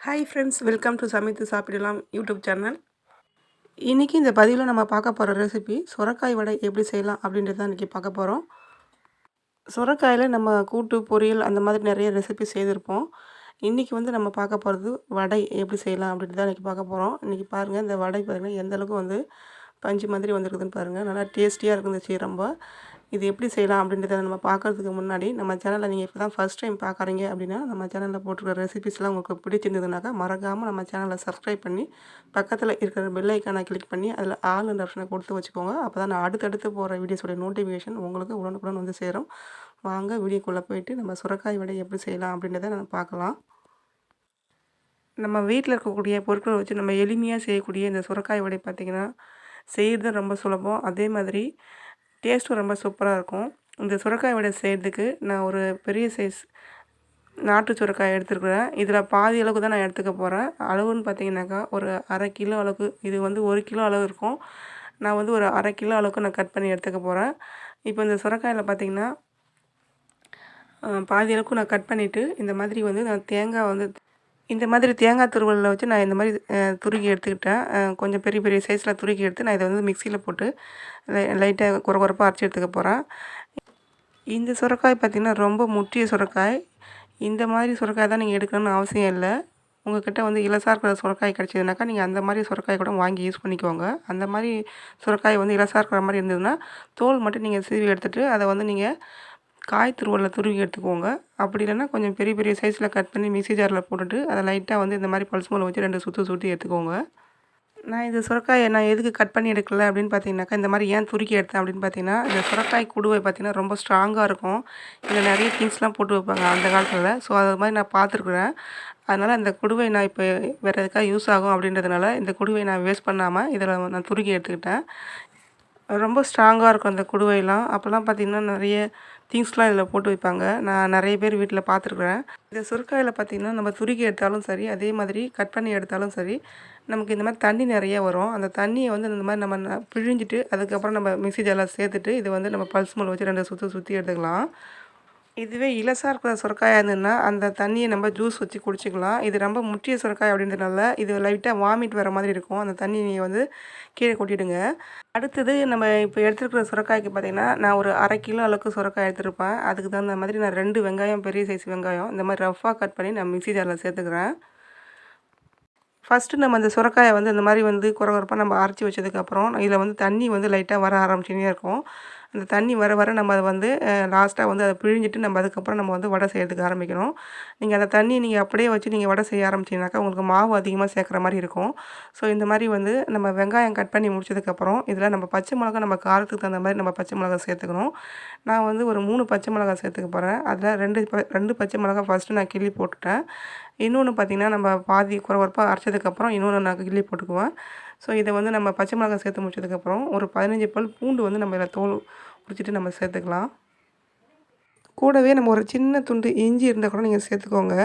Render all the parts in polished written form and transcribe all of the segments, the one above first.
Hi friends, welcome to சமைத்து சாப்பிடலாம் YouTube channel. இன்றைக்கி இந்த பதிவில் நம்ம பார்க்க போகிற ரெசிபி சுரக்காய் வடை எப்படி செய்யலாம் அப்படின்றது தான் இன்றைக்கி பார்க்க போகிறோம். சுரக்காயில் நம்ம கூட்டு பொரியல் அந்த மாதிரி நிறைய ரெசிபி செய்திருப்போம். இன்றைக்கி வந்து நம்ம பார்க்க போகிறது வடை எப்படி செய்யலாம் அப்படின்ட்டு தான் இன்றைக்கி பார்க்க போகிறோம். இன்றைக்கி பாருங்கள், இந்த வடை பாருங்கள் எந்த அளவுக்கு வந்து பஞ்சு மாதிரி வந்துருக்குதுன்னு பாருங்கள். நல்லா டேஸ்டியாக இருந்துச்சு ரொம்ப. இது எப்படி செய்யலாம் அப்படின்றத நம்ம பார்க்குறதுக்கு முன்னாடி நம்ம சேனலை நீங்கள் இப்போ தான் ஃபஸ்ட் டைம் பார்க்குறீங்க அப்படின்னா நம்ம சேனலில் போட்டிருக்கிற ரெசிபிஸ்லாம் உங்களுக்கு பிடிச்சிருந்ததுனாக்கா மறக்காமல் நம்ம சேனலை சப்ஸ்கிரைப் பண்ணி பக்கத்தில் இருக்கிற பெல் ஐக்கானை கிளிக் பண்ணி அதில் ஆல் ஆப்ஷனை கொடுத்து வச்சுக்கோங்க. அப்போ தான் நான் அடுத்தடுத்து போகிற வீடியோஸோடைய நோட்டிஃபிகேஷன் உங்களுக்கு உடனுக்குடன் வந்து சேரும். வாங்க வீடியோக்குள்ளே போயிட்டு நம்ம சுரக்காய் வடை எப்படி செய்யலாம் அப்படின்றத நம்ம பார்க்கலாம். நம்ம வீட்டில் இருக்கக்கூடிய பொருட்களை வச்சு நம்ம எளிமையாக செய்யக்கூடிய இந்த சுரக்காய் வடை பார்த்திங்கன்னா செய்கிறது ரொம்ப சுலபம். அதே மாதிரி டேஸ்ட்டும் ரொம்ப சூப்பராக இருக்கும். இந்த சுரக்காய் வடை செய்கிறதுக்கு நான் ஒரு பெரிய சைஸ் நாட்டு சுரக்காய் எடுத்துருக்குறேன். இதில் பாதி அளவுக்கு தான் நான் எடுத்துக்க போகிறேன். அளவுன்னு பார்த்தீங்கன்னாக்கா ஒரு 1/2 கிலோ அளவுக்கு, இது வந்து 1 கிலோ அளவு இருக்கும். நான் வந்து ஒரு 1/2 கிலோ அளவுக்கு நான் கட் பண்ணி எடுத்துக்க போகிறேன். இப்போ இந்த சுரக்காயில் பார்த்திங்கன்னா பாதி அளவுக்கு நான் கட் பண்ணிவிட்டு இந்த மாதிரி வந்து நான் தேங்காய் வந்து இந்த மாதிரி தேங்காய் துருவலில் வச்சு நான் இந்த மாதிரி துருக்கி எடுத்துக்கிட்டேன். கொஞ்சம் பெரிய பெரிய சைஸில் துருக்கி எடுத்து நான் இதை வந்து மிக்சியில் போட்டு லைட்டாக குறப்பாக அரைச்சி எடுத்துக்க போகிறேன். இந்த சுரக்காய் பார்த்திங்கன்னா ரொம்ப முற்றிய சுரக்காய். இந்த மாதிரி சுரக்காய் தான் நீங்கள் எடுக்கணும்னு அவசியம் இல்லை. உங்கள்கிட்ட வந்து இலசாக இருக்கிற சுரக்காய் கிடச்சிதுனாக்கா நீங்கள் அந்த மாதிரி சுரக்காய் கூட வாங்கி யூஸ் பண்ணிக்கோங்க. அந்த மாதிரி சுரக்காய் வந்து இலசாக இருக்கிற மாதிரி இருந்ததுன்னா தோல் மட்டும் நீங்கள் சீவி எடுத்துகிட்டு அதை வந்து நீங்கள் காய் துருவலில் துருவி எடுத்துக்கோங்க. அப்படி இல்லைன்னா கொஞ்சம் பெரிய பெரிய சைஸில் கட் பண்ணி மிக்ஸி ஜாரில் போட்டுட்டு அதை லைட்டாக வந்து இந்த மாதிரி பல்ஸ் மோல் வச்சு 2 சுற்றி சுற்றி எடுத்துக்கோங்க. நான் இந்த சுரக்காயை நான் எதுக்கு கட் பண்ணி எடுக்கல அப்படின்னு பார்த்தீங்கன்னாக்கா, இந்த மாதிரி ஏன் துருக்கி எடுத்தேன் அப்படின்னு பார்த்தீங்கன்னா, இந்த சுரக்காய் குடுவை பார்த்திங்கன்னா ரொம்ப ஸ்ட்ராங்காக இருக்கும். இதில் நிறைய திங்ஸ்லாம் போட்டு வைப்பாங்க அந்த காலத்தில். ஸோ அது மாதிரி நான் பார்த்துருக்குறேன். அதனால் இந்த குடுவை நான் இப்போ வேறு எதுக்காக யூஸ் ஆகும் அப்படின்றதுனால இந்த குடுவை நான் வேஸ்ட் பண்ணாமல் இதில் நான் துருக்கி எடுத்துக்கிட்டேன். ரொம்ப ஸ்ட்ராங்காக இருக்கும் அந்த குடுவைலாம். அப்போல்லாம் பார்த்திங்கன்னா நிறைய திங்ஸ்லாம் இதில் போட்டு வைப்பாங்க. நான் நிறைய பேர் வீட்டில் பார்த்துருக்குறேன். இந்த சுரக்காயில் பார்த்திங்கன்னா நம்ம துருக்கி எடுத்தாலும் சரி, அதே மாதிரி கட் பண்ணி எடுத்தாலும் சரி, நமக்கு இந்த மாதிரி தண்ணி நிறைய வரும். அந்த தண்ணியை வந்து இந்த மாதிரி நம்ம பிழிஞ்சிட்டு அதுக்கப்புறம் நம்ம மிக்ஸி ஜாரில் சேர்த்துட்டு இதை வந்து நம்ம பல்ஸ் மோல் வச்சு 2 சுற்றி எடுத்துக்கலாம். இதுவே இலசாக இருக்கிற சுரக்காயாக இருந்ததுன்னா அந்த தண்ணியை நம்ம ஜூஸ் வச்சு குடிச்சிக்கலாம். இது ரொம்ப முற்றிய சுரக்காய் அப்படின்றதுனால இது லைட்டாக வாமிட் வர மாதிரி இருக்கும். அந்த தண்ணி நீங்கள் வந்து கீழே கொட்டிடுங்க. அடுத்தது நம்ம இப்போ எடுத்துருக்கிற சுரக்காய்க்கு பார்த்திங்கன்னா நான் ஒரு 1/2 கிலோ அளவுக்கு சுரக்காய் எடுத்துருப்பேன். அதுக்கு தகுந்த மாதிரி நான் 2 வெங்காயம், பெரிய சைஸ் வெங்காயம் இந்த மாதிரி ரஃப்பாக கட் பண்ணி நான் மிக்ஸி ஜாரில் சேர்த்துக்கிறேன். ஃபஸ்ட்டு நம்ம அந்த சுரக்காயை வந்து இந்த மாதிரி வந்து குறப்பாக நம்ம அரைச்சி வச்சதுக்கப்புறம் இதில் வந்து தண்ணி வந்து லைட்டாக வர ஆரம்பிச்சுனே இருக்கும். அந்த தண்ணி வர வர நம்ம அதை வந்து லாஸ்ட்டாக வந்து அதை பிழிஞ்சிட்டு நம்ம அதுக்கப்புறம் நம்ம வந்து வடை செய்யறதுக்கு ஆரம்பிக்கணும். நீங்கள் அந்த தண்ணியை நீங்கள் அப்படியே வச்சு நீங்கள் வடை செய்ய ஆரம்பிச்சிங்கனாக்கா உங்களுக்கு மாவு அதிகமாக சேர்க்குற மாதிரி இருக்கும். ஸோ இந்த மாதிரி வந்து நம்ம வெங்காயம் கட் பண்ணி முடிச்சதுக்கப்புறம் இதில் நம்ம பச்சை மிளகா, நம்ம காரத்துக்கு தகுந்த மாதிரி நம்ம பச்சை மிளகா சேர்த்துக்கணும். நான் வந்து ஒரு 3 பச்சை மிளகா சேர்த்துக்க போகிறேன். அதில் 2 பச்சை மிளகா ஃபஸ்ட்டு நான் கிள்ளி போட்டுட்டேன். இன்னொன்று பார்த்திங்கன்னா நம்ம பாதி குறப்பாக அரைச்சதுக்கப்புறம் இன்னொன்று நான் கிள்ளி போட்டுக்குவேன். ஸோ இதை வந்து நம்ம பச்சை மிளகாய் சேர்த்து முடிச்சதுக்கப்புறம் ஒரு 15 பல் பூண்டு வந்து நம்ம இதில் தோல் உரிச்சிட்டு நம்ம சேர்த்துக்கலாம். கூடவே நம்ம ஒரு சின்ன துண்டு இஞ்சி இருந்தால் கூட நீங்கள் சேர்த்துக்கோங்க.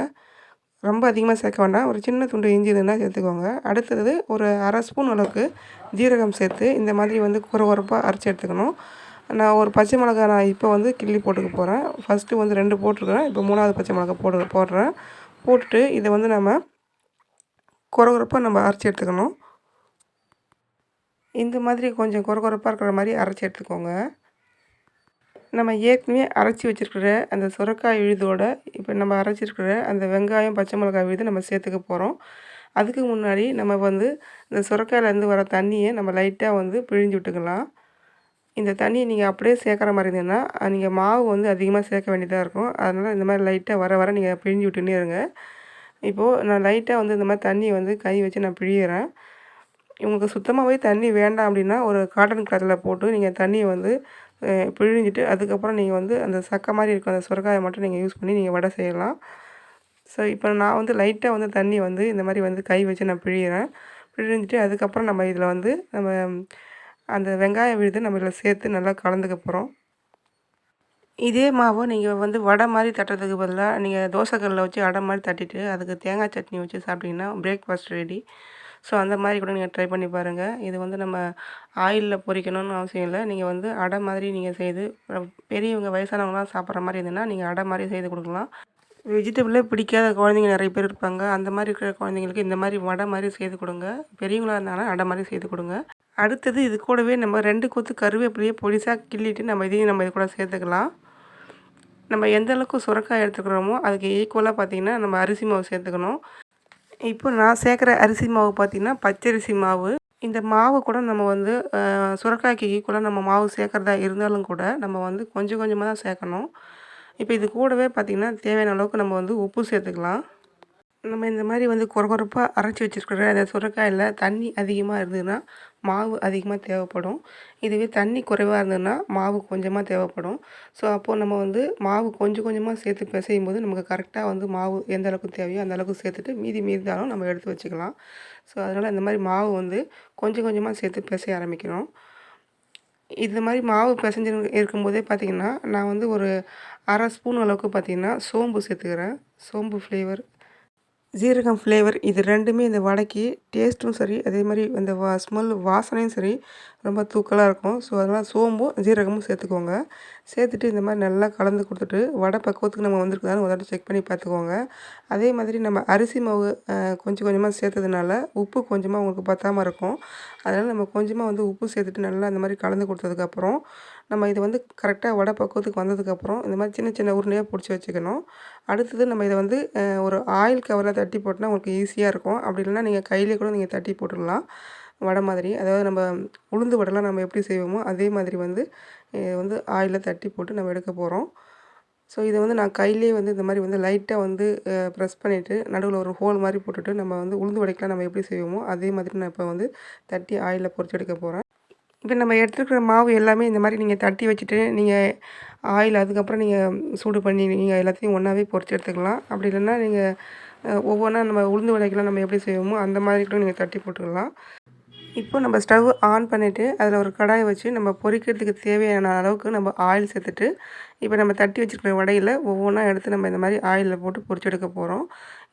ரொம்ப அதிகமாக சேர்க்க வேண்டாம். ஒரு சின்ன துண்டு இஞ்சி இருந்தால் சேர்த்துக்கோங்க. அடுத்தது ஒரு 1/2 ஸ்பூன் அளவுக்கு ஜீரகம் சேர்த்து இந்த மாதிரி வந்து குறப்பாக அரைச்சி எடுத்துக்கணும். நான் ஒரு பச்சை மிளகாய் நான் இப்போ வந்து கிள்ளி போட்டுக்க போகிறேன். ஃபஸ்ட்டு வந்து 2 போட்டிருக்கிறேன். இப்போ 3வது பச்சை மிளகாய் போடுறேன். போட்டுட்டு இதை வந்து நம்ம குறப்பாக நம்ம அரைச்சி எடுத்துக்கணும். இந்த மாதிரி கொஞ்சம் குறப்பாக இருக்கிற மாதிரி அரைச்சி எடுத்துக்கோங்க. நம்ம ஏற்கனவே அரைச்சி வச்சுருக்கிற அந்த சுரக்காய் விழுதோட இப்போ நம்ம அரைச்சிருக்கிற அந்த வெங்காயம், பச்சை மிளகாய் விழுது நம்ம சேர்த்துக்க போகிறோம். அதுக்கு முன்னாடி நம்ம வந்து இந்த சுரக்காயிலேருந்து வர தண்ணியை நம்ம லைட்டாக வந்து பிழிஞ்சு விட்டுக்கலாம். இந்த தண்ணியை நீங்கள் அப்படியே சேர்க்குற மாதிரி இருந்ததுன்னா நீங்கள் மாவு வந்து அதிகமாக சேர்க்க வேண்டியதாக இருக்கும். அதனால் இந்த மாதிரி லைட்டாக வர வர நீங்கள் பிழிஞ்சு விட்டுன்னே இருங்க. இப்போது நான் லைட்டாக வந்து இந்த மாதிரி தண்ணியை வந்து கை வச்சு நான் பிழிகிறேன். உங்களுக்கு சுத்தமாகவே தண்ணி வேண்டாம் அப்படின்னா ஒரு காட்டன் கிளாத்தில் போட்டு நீங்கள் தண்ணியை வந்து பிழிஞ்சிட்டு அதுக்கப்புறம் நீங்கள் வந்து அந்த சக்கை மாதிரி இருக்கும் அந்த சுரக்காயை மட்டும் நீங்கள் யூஸ் பண்ணி நீங்கள் வடை செய்யலாம். ஸோ இப்போ நான் வந்து லைட்டாக வந்து தண்ணி வந்து இந்த மாதிரி வந்து கை வச்சு நான் பிழிகிறேன். பிழிஞ்சிட்டு அதுக்கப்புறம் நம்ம இதில் வந்து நம்ம அந்த வெங்காய விழுது நம்ம இதில் சேர்த்து நல்லா கலந்துக்க போகிறோம். இதே மாவை நீங்கள் வந்து வடை மாதிரி தட்டுறதுக்கு பதிலாக நீங்கள் தோசைக்கல்லில் வச்சு அடை மாதிரி தட்டிட்டு அதுக்கு தேங்காய் சட்னி வச்சு சாப்பிட்டிங்கன்னா பிரேக்ஃபாஸ்ட் ரெடி. ஸோ அந்த மாதிரி கூட நீங்கள் ட்ரை பண்ணி பாருங்கள். இது வந்து நம்ம ஆயிலில் பொரிக்கணும்னு அவசியம் இல்லை. நீங்கள் வந்து அடை மாதிரி நீங்கள் செய்து பெரியவங்க, வயசானவங்களாம் சாப்பிட்ற மாதிரி இருந்ததுன்னா நீங்கள் அடை மாதிரி செய்து கொடுக்கலாம். வெஜிடபிளே பிடிக்காத குழந்தைங்க நிறைய பேர் இருப்பாங்க. அந்த மாதிரி இருக்கிற குழந்தைங்களுக்கு இந்த மாதிரி வடை மாதிரி செய்து கொடுங்க. பெரியவங்களா இருந்தாங்கன்னா அடை மாதிரி செய்து கொடுங்க. அடுத்தது இது கூடவே நம்ம 2 கொத்து கருவேப்பிலையை பொடிசா கிள்ளிட்டு நம்ம இதையும் நம்ம இது கூட சேர்த்துக்கலாம். நம்ம எந்த அளவுக்கு சுரக்காய் எடுத்துக்கிறோமோ அதுக்கு ஈக்குவலாக பார்த்திங்கன்னா நம்ம அரிசி மாவு சேர்த்துக்கணும். இப்போ நான் சேர்க்குற அரிசி மாவு பார்த்திங்கன்னா பச்சரிசி மாவு. இந்த மாவு கூட நம்ம வந்து சுரக்காய்க்கு ஈக்குவலாக நம்ம மாவு சேர்க்குறதா இருந்தாலும் கூட நம்ம வந்து கொஞ்சம் கொஞ்சமாக தான் சேர்க்கணும். இப்போ இது கூடவே பார்த்திங்கன்னா தேவையான அளவுக்கு நம்ம வந்து உப்பு சேர்த்துக்கலாம். நம்ம இந்த மாதிரி வந்து கொரகொரப்பா அரைச்சி வச்சுருக்கிற அந்த சுரைக்காயில் தண்ணி அதிகமாக இருந்ததுன்னா மாவு அதிகமாக தேவைப்படும். இதுவே தண்ணி குறைவாக இருந்ததுன்னா மாவு கொஞ்சமாக தேவைப்படும். ஸோ அப்போது நம்ம வந்து மாவு கொஞ்சம் கொஞ்சமாக சேர்த்து பிசையும் போது நமக்கு கரெக்டாக வந்து மாவு எந்த அளவுக்கு தேவையோ அந்த அளவுக்கு சேர்த்துட்டு மீதினாலும் நம்ம எடுத்து வச்சுக்கலாம். ஸோ அதனால் இந்த மாதிரி மாவு வந்து கொஞ்சம் கொஞ்சமாக சேர்த்து பிசைய ஆரம்பிக்கணும். இந்த மாதிரி மாவு பிசைஞ்சு இருக்கும்போதே பார்த்திங்கன்னா நான் வந்து ஒரு 1/2 ஸ்பூன் அளவுக்கு பார்த்திங்கன்னா சோம்பு சேர்த்துக்கிறேன். சோம்பு ஃப்ளேவர், ஜீரகம் ஃப்ளேவர் இது 2மே இந்த வடைக்கு டேஸ்ட்டும் சரி, அதே மாதிரி இந்த ஸ்மெல் வாசனையும் சரி ரொம்ப தூக்கலாக இருக்கும். ஸோ அதனால் சோம்பும் ஜீரகமும் சேர்த்துக்கோங்க. சேர்த்துட்டு இந்த மாதிரி நல்லா கலந்து கொடுத்துட்டு வடை பக்குவத்துக்கு நம்ம வந்திருக்குதான்னு ஒரு தடவை செக் பண்ணி பார்த்துக்கோங்க. அதே மாதிரி நம்ம அரிசி மாவு கொஞ்சம் கொஞ்சமாக சேர்த்ததுனால உப்பு கொஞ்சமாக உங்களுக்கு பத்தாமல் இருக்கும். அதனால் நம்ம கொஞ்சமாக வந்து உப்பு சேர்த்துட்டு நல்லா இந்த மாதிரி கலந்து கொடுத்ததுக்கப்புறம் நம்ம இதை வந்து கரெக்டாக வடை பக்குவத்துக்கு வந்ததுக்கப்புறம் இந்த மாதிரி சின்ன சின்ன உருண்டையாக பிடிச்சி வச்சுக்கணும். அடுத்தது நம்ம இதை வந்து ஒரு ஆயில் கவரில் தட்டி போட்டால் உங்களுக்கு ஈஸியாக இருக்கும். அப்படி இல்லைனா நீங்கள் கையிலே கூட நீங்கள் தட்டி போட்டுடலாம் வடை மாதிரி. அதாவது நம்ம உளுந்து வடைலாம் நம்ம எப்படி செய்வோமோ அதே மாதிரி வந்து வந்து ஆயிலில் தட்டி போட்டு நம்ம எடுக்க போகிறோம். ஸோ இதை வந்து நான் கையிலே வந்து இந்த மாதிரி வந்து லைட்டாக வந்து ப்ரெஸ் பண்ணிவிட்டு நடுவில் ஒரு ஹோல் மாதிரி போட்டுட்டு நம்ம வந்து உளுந்து வடைக்கெலாம் நம்ம எப்படி செய்வோமோ அதே மாதிரி நான் இப்போ வந்து தட்டி ஆயிலில் பொரிச்சு எடுக்க போகிறேன். இப்போ நம்ம எடுத்துருக்கிற மாவு எல்லாமே இந்த மாதிரி நீங்கள் தட்டி வச்சுட்டு நீங்கள் ஆயில் அதுக்கப்புறம் நீங்கள் சூடு பண்ணி நீங்கள் எல்லாத்தையும் ஒன்றாவே பொரிச்சு எடுத்துக்கலாம். அப்படி இல்லைன்னா நீங்கள் ஒவ்வொன்றா நம்ம உளுந்து வடைக்கெலாம் நம்ம எப்படி செய்வோமோ அந்த மாதிரி கூட நீங்கள் தட்டி போட்டுக்கலாம். இப்போ நம்ம ஸ்டவ் ஆன் பண்ணிவிட்டு அதில் ஒரு கடாயை வச்சு நம்ம பொரிக்கிறதுக்கு தேவையான அளவுக்கு நம்ம ஆயில் சேர்த்துட்டு இப்போ நம்ம தட்டி வச்சுருக்கிற வடையில் ஒவ்வொன்றா எடுத்து நம்ம இந்த மாதிரி ஆயிலில் போட்டு பொரிச்சு எடுக்க போகிறோம்.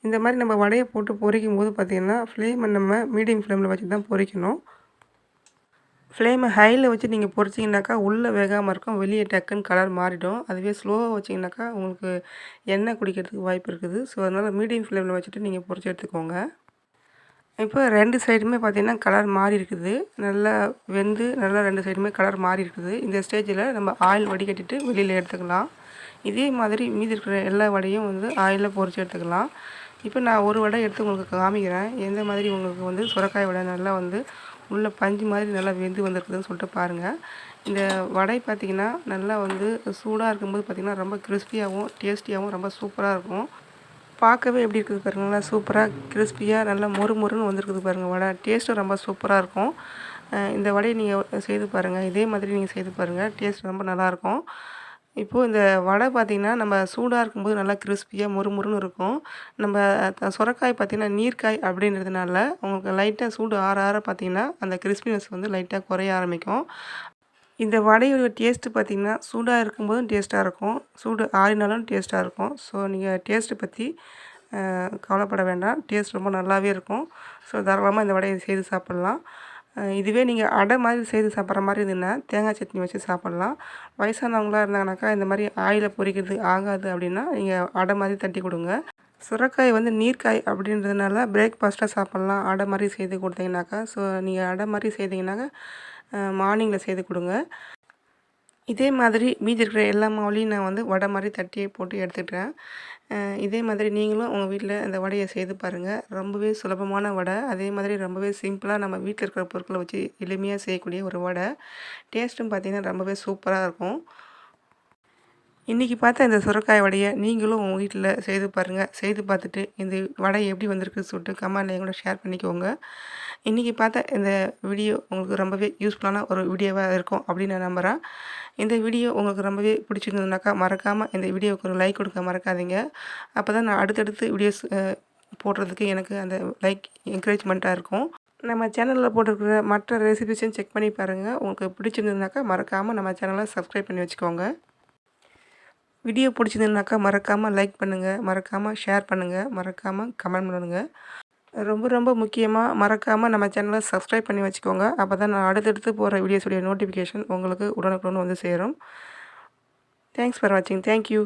இந்த மாதிரி நம்ம வடையை போட்டு பொரிக்கும் போது பார்த்திங்கன்னா ஃப்ளேமை நம்ம மீடியம் ஃப்ளேமில் வச்சு தான் பொரிக்கணும். ஃப்ளேமை ஹையில் வச்சு நீங்கள் பொரிச்சிங்கனாக்கா உள்ளே வேகாமல் இருக்கும், வெளியே டக்குன்னு கலர் மாறிடும். அதுவே ஸ்லோவாக வச்சிங்கனாக்கா உங்களுக்கு எண்ணெய் குடிக்கிறதுக்கு வாய்ப்பு இருக்குது. ஸோ அதனால் மீடியம் ஃப்ளேமில் வச்சுட்டு நீங்கள் பொரிச்சு எடுத்துக்கோங்க. இப்போ 2 சைடுமே பார்த்திங்கன்னா கலர் மாறி இருக்குது. நல்லா வெந்து நல்லா 2 சைடுமே கலர் மாறி இருக்குது. இந்த ஸ்டேஜில் நம்ம ஆயில் வடிகட்டிட்டு வெளியில் எடுத்துக்கலாம். இதே மாதிரி மீதி இருக்கிற எல்லா வடையும் வந்து ஆயிலில் பொரிச்சு எடுத்துக்கலாம். இப்போ நான் ஒரு வடை எடுத்து உங்களுக்கு காமிக்கிறேன். எந்த மாதிரி உங்களுக்கு வந்து சுரைக்காய் வடை நல்லா வந்து உள்ள பஞ்சு மாதிரி நல்லா வெந்து வந்திருக்குதுன்னு சொல்லிட்டு பாருங்கள். இந்த வடை பார்த்திங்கன்னா நல்லா வந்து சூடாக இருக்கும்போது பார்த்திங்கன்னா ரொம்ப கிறிஸ்பியாகவும் டேஸ்டியாகவும் ரொம்ப சூப்பராக இருக்கும். பார்க்கவே எப்படி இருக்குது பாருங்கள், நல்லா சூப்பராக கிறிஸ்பியாக நல்லா மொறு மொறுன்னு வந்திருக்குது பாருங்கள் வடை. டேஸ்ட்டும் ரொம்ப சூப்பராக இருக்கும். இந்த வடையை நீங்கள் செய்து பாருங்கள். இதே மாதிரி நீங்கள் செய்து பாருங்கள். டேஸ்ட் ரொம்ப நல்லாயிருக்கும். இப்போது இந்த வடை பார்த்திங்கன்னா நம்ம சூடாக இருக்கும்போது நல்லா கிறிஸ்பியாக மொறுமொறுன்னு இருக்கும். நம்ம சுரைக்காய் பார்த்திங்கன்னா நீர்க்காய் அப்படின்றதுனால உங்களுக்கு லைட்டாக சூடு ஆற ஆற பார்த்திங்கன்னா அந்த கிறிஸ்பினஸ் வந்து லைட்டாக குறைய ஆரம்பிக்கும். இந்த வடையோட டேஸ்ட்டு பார்த்திங்கன்னா சூடாக இருக்கும்போதும் டேஸ்ட்டாக இருக்கும், சூடு ஆறினாலும் டேஸ்ட்டாக இருக்கும். ஸோ நீங்கள் டேஸ்ட்டை பற்றி கவலைப்பட வேண்டாம். டேஸ்ட் ரொம்ப நல்லாவே இருக்கும். ஸோ தாராளமாக இந்த வடையை செய்து சாப்பிட்லாம். இதுவே நீங்கள் அடை மாதிரி செய்து சாப்பிட்ற மாதிரி இருந்ததுன்னா தேங்காய் சட்னி வச்சு சாப்பிட்லாம். வயசானவங்களாக இருந்தாங்கனாக்கா இந்த மாதிரி ஆயிலில் பொரிக்கிறது ஆகாது அப்படின்னா நீங்கள் அடை மாதிரி தட்டி கொடுங்க. சுரைக்காய் வந்து நீர்க்காய் அப்படின்றதுனால பிரேக்ஃபாஸ்ட்டாக சாப்பிட்லாம் அடை மாதிரி செய்து கொடுத்தீங்கனாக்கா. ஸோ நீங்கள் அடை மாதிரி செய்தீங்கன்னாக்கா மார்னிங்கில் செய்து கொடுங்க. இதே மாதிரி மீதி இருக்கிற எல்லா மாவுலையும் நான் வந்து வடை மாதிரி தட்டி போட்டு எடுத்துக்கிட்டேன். இதே மாதிரி நீங்களும் உங்கள் வீட்டில் இந்த வடையை செய்து பாருங்கள். ரொம்பவே சுலபமான வடை, அதே மாதிரி ரொம்பவே சிம்பிளாக நம்ம வீட்டில் இருக்கிற பொருட்களை வச்சு எளிமையாக செய்யக்கூடிய ஒரு வடை. டேஸ்ட்டும் பார்த்திங்கன்னா ரொம்பவே சூப்பராக இருக்கும். இன்றைக்கி பார்த்த இந்த சுரைக்காய் வடையை நீங்களும் உங்கள் வீட்டில் செய்து பாருங்கள். செய்து பார்த்துட்டு இந்த வடை எப்படி வந்திருக்குன்னு சொல்லிட்டு கமெண்ட்டில் என் கூட ஷேர் பண்ணிக்கோங்க. இன்றைக்கி பார்த்த இந்த வீடியோ உங்களுக்கு ரொம்பவே யூஸ்ஃபுல்லான ஒரு வீடியோவாக இருக்கும் அப்படின்னு நான் நம்புகிறேன். இந்த வீடியோ உங்களுக்கு ரொம்பவே பிடிச்சிருந்ததுனாக்கா மறக்காமல் இந்த வீடியோவுக்கு ஒரு லைக் கொடுக்க மறக்காதீங்க. அப்போ தான் நான் அடுத்தடுத்து வீடியோஸ் போடுறதுக்கு எனக்கு அந்த லைக் என்கரேஜ்மெண்ட்டாக இருக்கும். நம்ம சேனலில் போட்டிருக்கிற மற்ற ரெசிபிஸையும் செக் பண்ணி பாருங்கள். உங்களுக்கு பிடிச்சிருந்ததுனாக்கா மறக்காமல் நம்ம சேனலை சப்ஸ்கிரைப் பண்ணி வச்சுக்கோங்க. வீடியோ பிடிச்சிருந்ததுனாக்கா மறக்காமல் லைக் பண்ணுங்கள், மறக்காமல் ஷேர் பண்ணுங்கள், மறக்காமல் கமெண்ட் பண்ணுங்கள். ரொம்ப ரொம்ப முக்கியமாக மறக்காமல் நம்ம சேனலை சப்ஸ்கிரைப் பண்ணி வச்சுக்கோங்க. அப்போ தான் நான் அடுத்தடுத்து போகிற வீடியோஸுடைய நோட்டிஃபிகேஷன் உங்களுக்கு உடனுக்குடன் வந்து சேரும். தேங்க்ஸ் ஃபார் வாட்சிங். தேங்க்யூ.